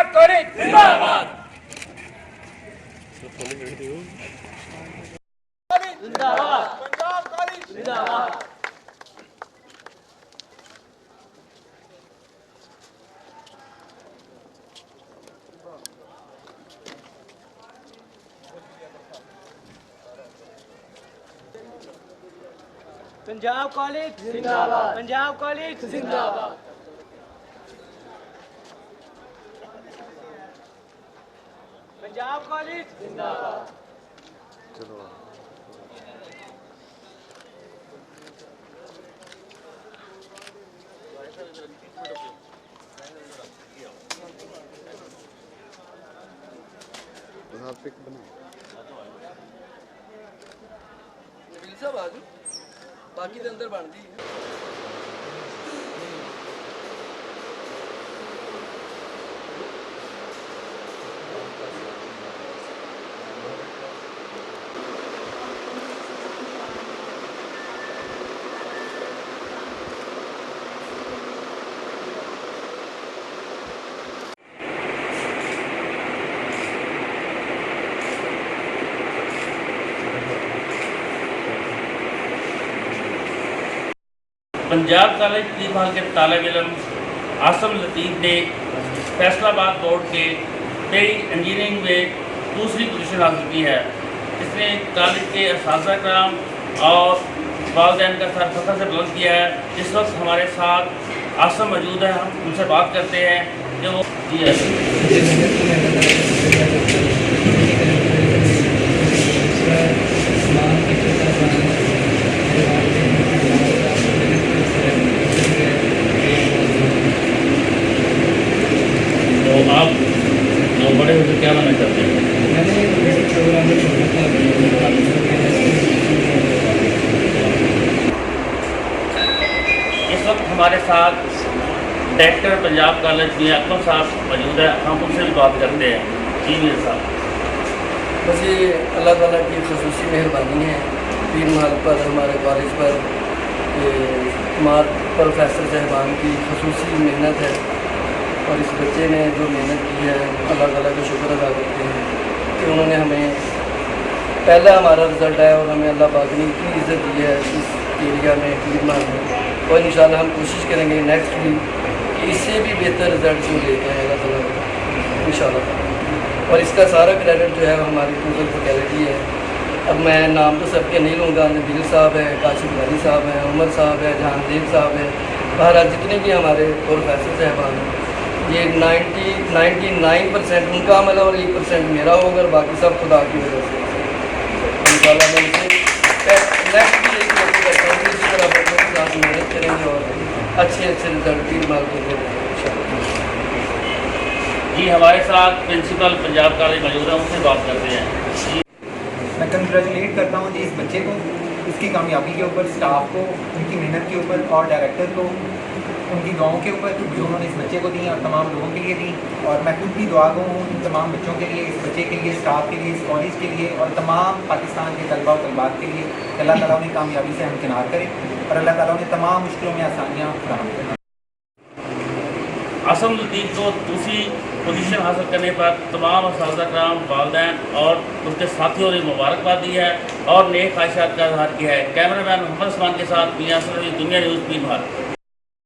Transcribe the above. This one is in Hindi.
पंजाब कॉलेज जिंदाबाद। जिंदाबाद पंजाब कॉलेज जिंदाबाद। पंजाब कॉलेज जिंदाबाद। पंजाब कॉलेज जिंदाबाद। पंजाब कॉलेज जिंदाबाद। चलो पिक बनाओ सब आ जाओ बाकी के अंदर बन दी पंजाब कॉलेज तीरमहल के तालिब इल्म आसम लतीफ़ ने फैसलाबाद बोर्ड के पेरी इंजीनियरिंग में दूसरी पोजीशन हासिल की है। इसने कॉलेज के असातिज़ा कराम और वालिदैन का सर फख्र से बुलंद किया है। इस वक्त हमारे साथ आसम मौजूद है, हम उनसे बात करते हैं कि वो जी है। आप बड़े होकर क्या बनना चाहते हैं? इस वक्त हमारे साथ डायरेक्टर पंजाब कॉलेज मियां अकमल साहब मौजूद है, हम उनसे भी बात करते हैं। जी मीर साहब। बस ये अल्लाह ताला की खसूसी मेहरबानी है तीरमहल पर, हमारे कॉलेज पर, प्रोफेसर साहबान की खसूसी मेहनत है और इस बच्चे ने जो मेहनत की है अल्लाह ताला का शुक्र अदा करते हैं कि उन्होंने हमें पहला हमारा रिज़ल्ट आया और हमें अल्लाह पाक ने इतनी इज़्ज़त दी है इस एरिया में तीरमहल में। और इंशाल्लाह हम कोशिश करेंगे नेक्स्ट वीक कि इससे भी बेहतर रिज़ल्ट जो लेके आए अल्लाह ताला इंशाल्लाह। और इसका सारा क्रेडिट जो है वो हमारी टोटल फैकल्टी है। अब मैं नाम तो सबके नहीं लूँगा, नबील साहब है, काशिफ गानी साहब हैं, उमर साहब है, जहानदेव साहब हैं, बहरहाल जितने भी हमारे प्रोफेसर साहबान हैं, ये 99% उनका अमल है और 1% मेरा होगा और बाकी सब खुदा की वजह से इंशाल्लाह। मैं उनसे नेक्स्ट भी यही कोशिश करता हूँ कि इसी तरह बच्चों के साथ मेहनत करेंगे और अच्छे रिजल्ट तीरमहल के देंगे इंशाल्लाह। जी हमारे साथ प्रिंसिपल पंजाब कॉलेज मौजूद है, उनसे बात करते हैं। मैं कंग्रेचुलेट करता हूँ जी इस बच्चे को, इसकी कामयाबी के ऊपर, स्टाफ को उनकी मेहनत के ऊपर और डायरेक्टर को उनकी दुआओं के ऊपर जो उन्होंने इस बच्चे को दी और तमाम लोगों के लिए दी। और मैं खुद भी दुआ गो हूँ इन तमाम बच्चों के लिए, इस बच्चे के लिए, स्टाफ के लिए, इस कॉलेज के लिए और तमाम पाकिस्तान के तलबा और तलबात के लिए। अल्लाह ताला उन्हें कामयाबी से हमकिनार करे और अल्लाह ताला उन्हें तमाम मुश्किलों में आसानियाँ फराहम करें। आसम लतीफ़ को दूसरी पोजीशन हासिल करने पर तमाम असातिज़ा कराम, वालिदैन और उसके साथियों ने मुबारकबाद दी है और नेक ख्वाहिशात का इज़हार किया है। कैमरामैन मोहम्मद उस्मान के साथ मियां असलम, दुनिया न्यूज़ तीरमहल।